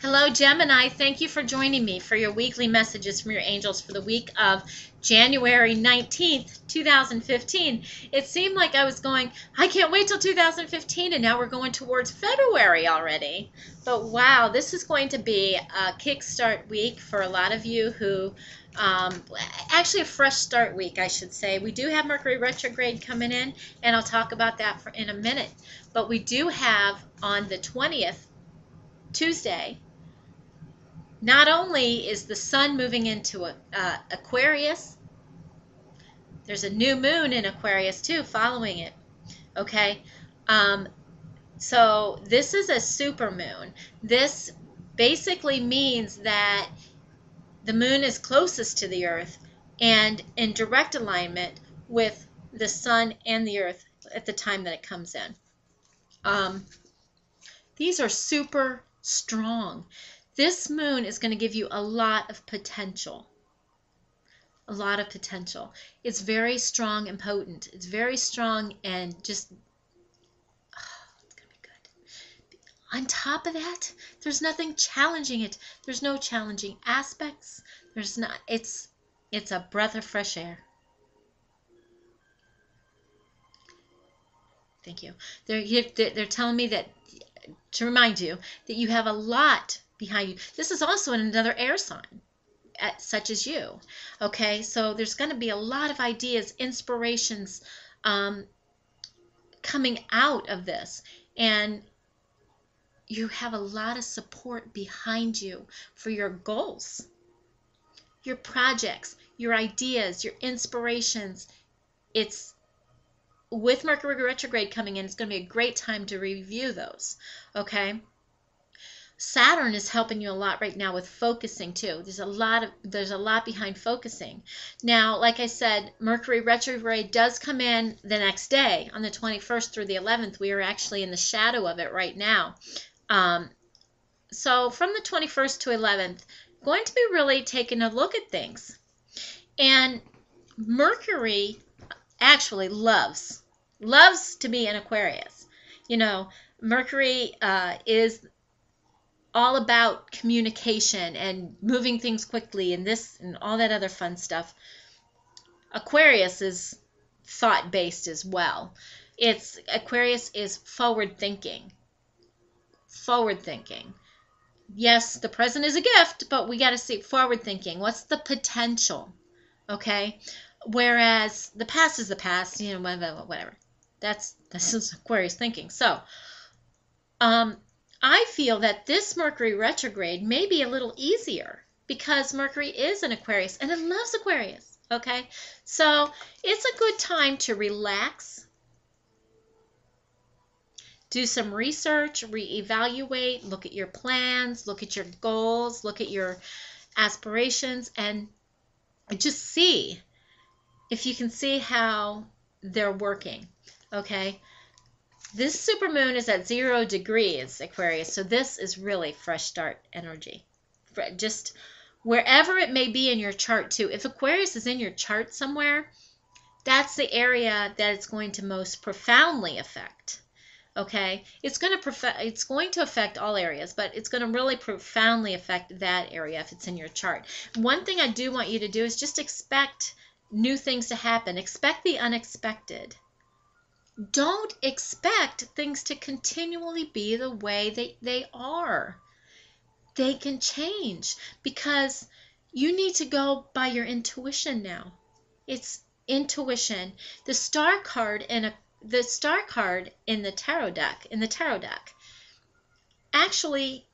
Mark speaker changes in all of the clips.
Speaker 1: Hello, Gemini. Thank you for joining me for your weekly messages from your angels for the week of January 19th, 2015. It seemed like I was going, I can't wait till 2015, and now we're going towards February already. But wow, this is going to be a kickstart week for a lot of you who, actually a fresh start week, I should say. We do have Mercury retrograde coming in, and I'll talk about that in a minute. But we do have on the 20th, Tuesday, not only is the sun moving into Aquarius, there's a new moon in Aquarius too following it. Okay, so this is a super moon. This basically means that the moon is closest to the earth and in direct alignment with the sun and the earth at the time that it comes in. These are super strong. This moon is going to give you a lot of potential. A lot of potential. It's very strong and potent. It's very strong and just, it's going to be good. On top of that, there's nothing challenging it. There's no challenging aspects. There's not, it's a breath of fresh air. Thank you. They're telling me that, to remind you, that you have a lot behind you. This is also in another air sign, such as you. Okay, so there's going to be a lot of ideas, inspirations coming out of this, and you have a lot of support behind you for your goals, your projects, your ideas, your inspirations. It's with Mercury retrograde coming in, it's going to be a great time to review those. Okay. Saturn is helping you a lot right now with focusing too. There's a lot behind focusing. Now, like I said, Mercury retrograde does come in the next day on the 21st through the 11th. We are actually in the shadow of it right now. So from the 21st to 11th, going to be really taking a look at things. And Mercury actually loves to be in Aquarius. You know, Mercury is all about communication and moving things quickly and this and all that other fun stuff. Aquarius is thought-based as well. Aquarius is forward-thinking. Forward-thinking. Yes, the present is a gift, but we got to see forward-thinking. What's the potential? Okay? Whereas the past is the past, you know, whatever. This is Aquarius thinking. So, I feel that this Mercury retrograde may be a little easier because Mercury is in Aquarius and it loves Aquarius. Okay, so it's a good time to relax, do some research, reevaluate, look at your plans, look at your goals, look at your aspirations, and just see if you can see how they're working. Okay. This supermoon is at 0 degrees Aquarius, so this is really fresh start energy. Just wherever it may be in your chart too. If Aquarius is in your chart somewhere, that's the area that it's going to most profoundly affect. Okay, it's going to affect all areas, but it's going to really profoundly affect that area if it's in your chart. One thing I do want you to do is just expect new things to happen. Expect the unexpected. Don't expect things to continually be the way they are. They can change because you need to go by your intuition now. It's intuition. The star card in the tarot deck, actually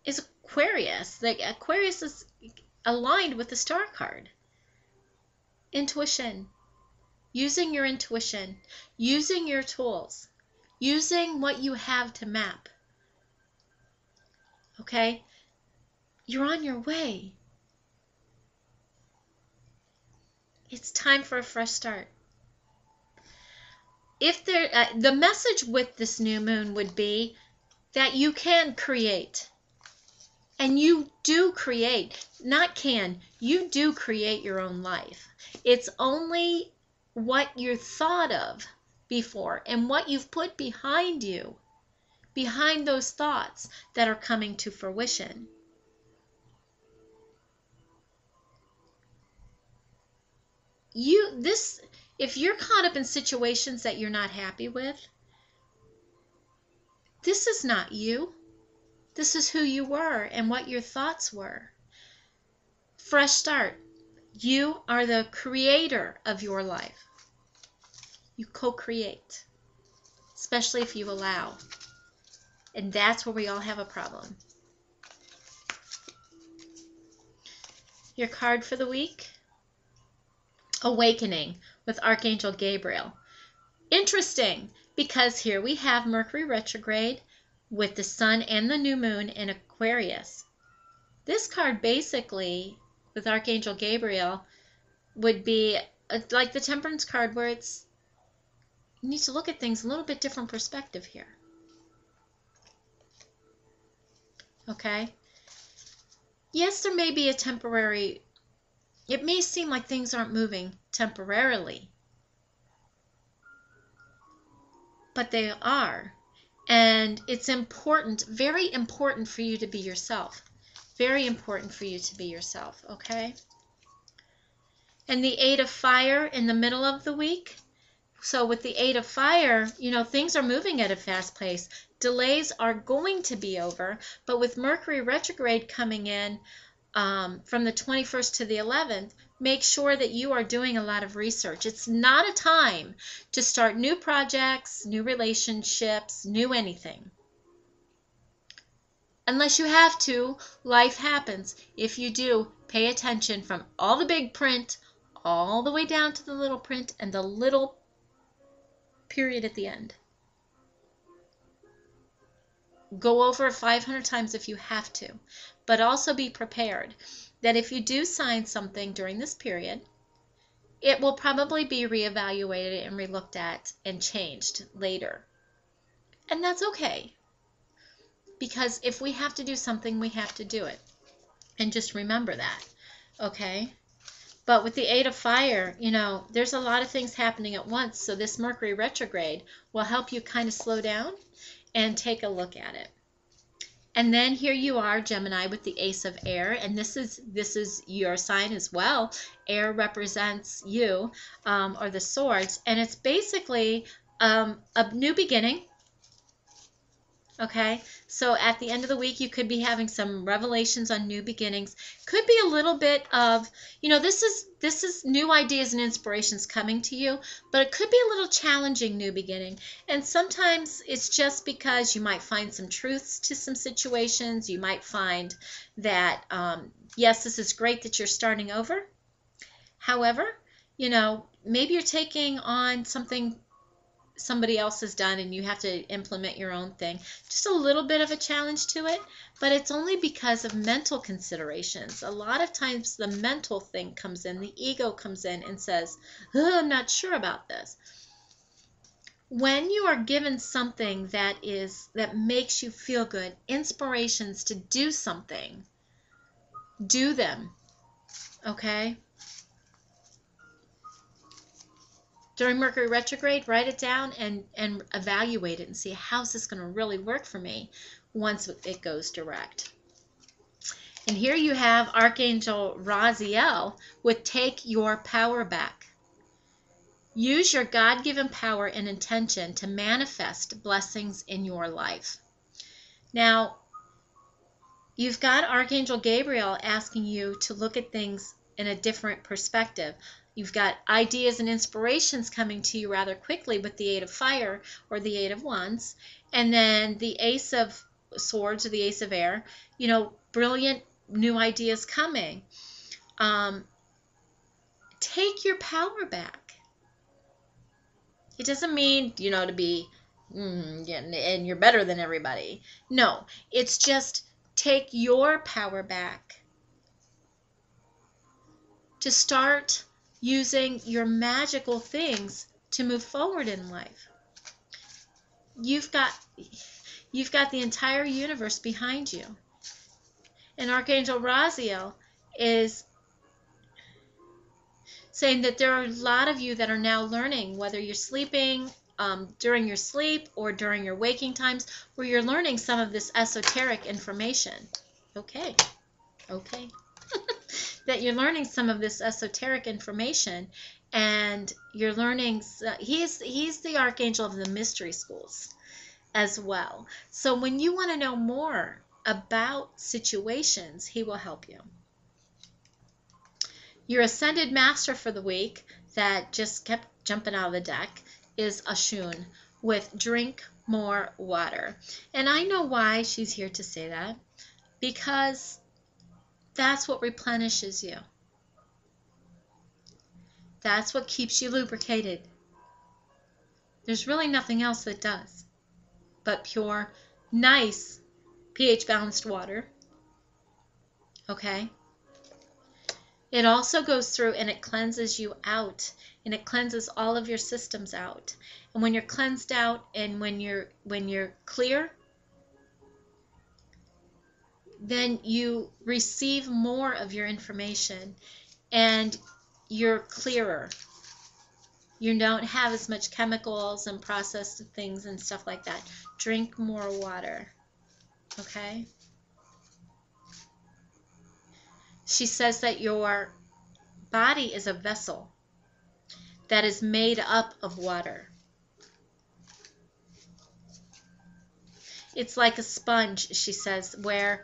Speaker 1: is Aquarius. Like Aquarius is aligned with the star card. Intuition. Using your intuition, using your tools, using what you have to map. Okay? You're on your way. It's time for a fresh start. The message with this new moon would be that you can create. And you do create. Not can. You do create your own life. It's only what you thought of before and what you've put behind you behind those thoughts that are coming to fruition. If you're caught up in situations that you're not happy with, this is not you. This is who you were and what your thoughts were. Fresh start. You are the creator of your life. You co-create, especially if you allow. And that's where we all have a problem. Your card for the week? Awakening with Archangel Gabriel. Interesting, because here we have Mercury retrograde with the sun and the new moon in Aquarius. This card basically, with Archangel Gabriel, would be like the Temperance card, where it's, you need to look at things a little bit different perspective here. Okay? Yes, there may be a temporary, it may seem like things aren't moving temporarily, but they are. And it's important, very important for you to be yourself. Very important for you to be yourself, okay? And the 8 of Fire in the middle of the week. So with the 8 of Fire, you know, things are moving at a fast pace. Delays are going to be over, but with Mercury retrograde coming in from the 21st to the 11th, make sure that you are doing a lot of research. It's not a time to start new projects, new relationships, new anything. Unless you have to, life happens. If you do, pay attention from all the big print all the way down to the little print and the little period at the end. Go over it 500 times if you have to, but also be prepared that if you do sign something during this period, it will probably be reevaluated and relooked at and changed later. And that's okay, because if we have to do something, we have to do it. And just remember that, okay? But with the 8 of Fire, you know, there's a lot of things happening at once, so this Mercury retrograde will help you kind of slow down and take a look at it. And then here you are, Gemini, with the Ace of Air, and this is your sign as well. Air represents you, or the swords, and it's basically a new beginning. Okay, so at the end of the week, you could be having some revelations on new beginnings. Could be a little bit of, you know, this is new ideas and inspirations coming to you, but it could be a little challenging new beginning. And sometimes it's just because you might find some truths to some situations. You might find that, yes, this is great that you're starting over. However, you know, maybe you're taking on something somebody else has done and you have to implement your own thing. Just a little bit of a challenge to it, but it's only because of mental considerations. A lot of times the mental thing comes in, the ego comes in and says, oh, I'm not sure about this. When you are given something that makes you feel good, inspirations to do something, do them, okay? During Mercury retrograde, write it down and evaluate it and see, how's this going to really work for me once it goes direct. And here you have Archangel Raziel with Take Your Power Back. Use your God-given power and intention to manifest blessings in your life. Now, you've got Archangel Gabriel asking you to look at things in a different perspective. You've got ideas and inspirations coming to you rather quickly with the 8 of Fire or the 8 of Wands. And then the Ace of Swords or the Ace of Air, you know, brilliant new ideas coming. Take your power back. It doesn't mean, you know, to be, and you're better than everybody. No, it's just take your power back to start using your magical things to move forward in life. You've got the entire universe behind you. And Archangel Raziel is saying that there are a lot of you that are now learning, whether you're sleeping during your sleep or during your waking times where you're learning some of this esoteric information. Okay. That you're learning some of this esoteric information, and you're learning, he's the archangel of the mystery schools as well. So when you want to know more about situations, he will help you. Your ascended master for the week that just kept jumping out of the deck is Ashun with drink more water. And I know why she's here to say that, because that's what replenishes you. That's what keeps you lubricated. There's really nothing else that does but pure, nice, pH balanced water. Okay? It also goes through and it cleanses you out, and it cleanses all of your systems out. And when you're cleansed out and when you're clear, then you receive more of your information and you're clearer. You don't have as much chemicals and processed things and stuff like that. Drink more water. Okay? She says that your body is a vessel that is made up of water. It's like a sponge, she says, where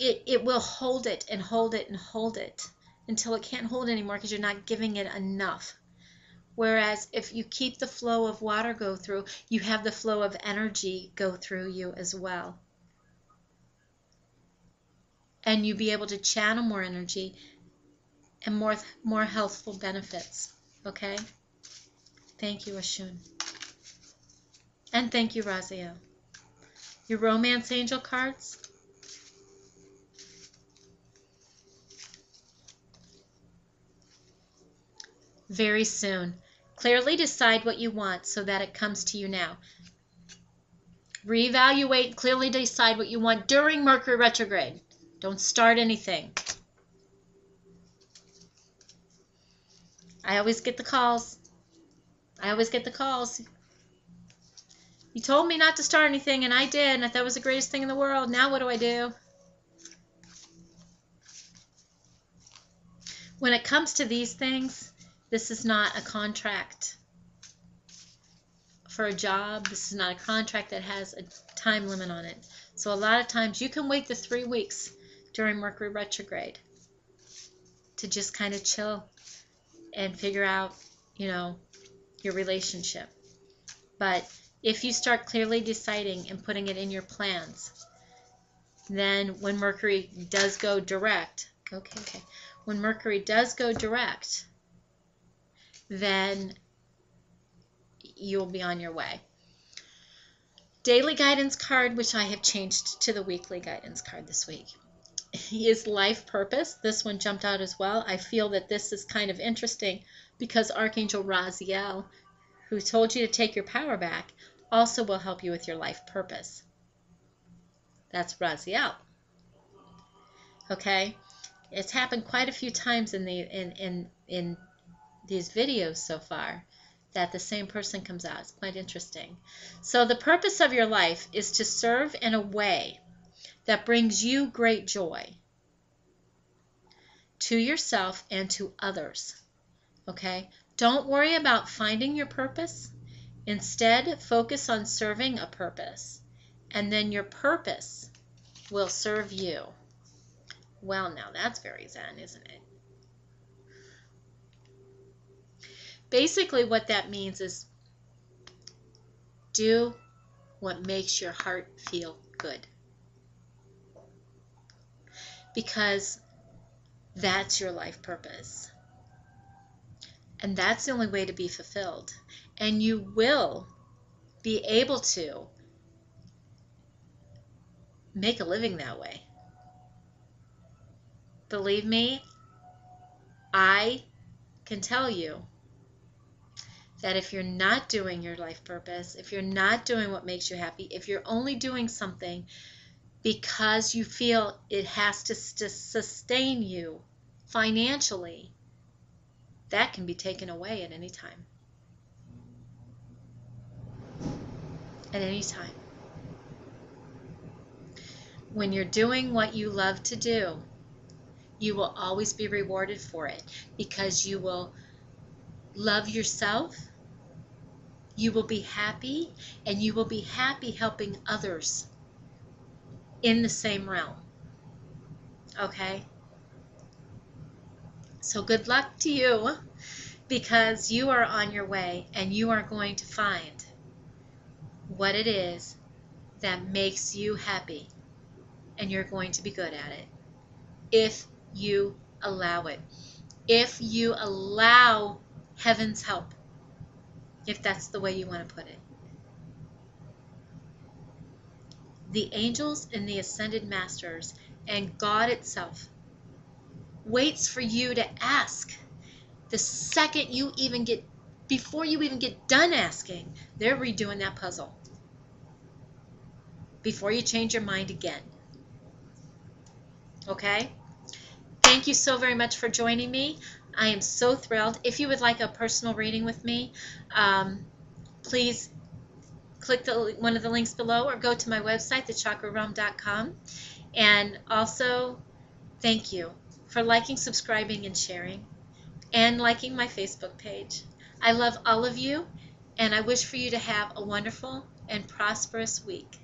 Speaker 1: it will hold it and hold it and hold it until it can't hold anymore because you're not giving it enough. Whereas if you keep the flow of water go through, you have the flow of energy go through you as well. And you be able to channel more energy and more healthful benefits. Okay? Thank you, Ashun. And thank you, Raziel. Your romance angel cards. Very soon. Clearly decide what you want so that it comes to you now. Reevaluate, clearly decide what you want during Mercury retrograde. Don't start anything. I always get the calls. You told me not to start anything, and I did, and I thought it was the greatest thing in the world. Now what do I do? When it comes to these things, this is not a contract for a job. This is not a contract that has a time limit on it. So a lot of times you can wait the 3 weeks during Mercury retrograde to just kind of chill and figure out, your relationship. But if you start clearly deciding and putting it in your plans, then when Mercury does go direct, when Mercury does go direct, then you'll be on your way. Daily guidance card, which I have changed to the weekly guidance card this week, is life purpose. This one jumped out as well. I feel that this is kind of interesting because Archangel Raziel, who told you to take your power back, also will help you with your life purpose. That's Raziel. Okay? It's happened quite a few times in these videos so far that the same person comes out. It's quite interesting. So the purpose of your life is to serve in a way that brings you great joy to yourself and to others. Okay? Don't worry about finding your purpose. Instead, focus on serving a purpose, and then your purpose will serve you. Well, now that's very Zen, isn't it? Basically, what that means is do what makes your heart feel good. Because that's your life purpose. And that's the only way to be fulfilled. And you will be able to make a living that way. Believe me, I can tell you that if you're not doing your life purpose, if you're not doing what makes you happy, if you're only doing something because you feel it has to sustain you financially, that can be taken away at any time. at any time. When you're doing what you love to do, you will always be rewarded for it, because you will love yourself, you will be happy, and you will be happy helping others in the same realm. Okay? So good luck to you, because you are on your way and you are going to find what it is that makes you happy, and you're going to be good at it if you allow it. If you allow heaven's help, if that's the way you want to put it. The angels and the ascended masters and God itself waits for you to ask. The second you even get, before you even get done asking, they're redoing that puzzle before you change your mind again. Okay? Thank you so very much for joining me. I am so thrilled. If you would like a personal reading with me, please click one of the links below, or go to my website, thechakrarealm.com. And also, thank you for liking, subscribing, and sharing, and liking my Facebook page. I love all of you, and I wish for you to have a wonderful and prosperous week.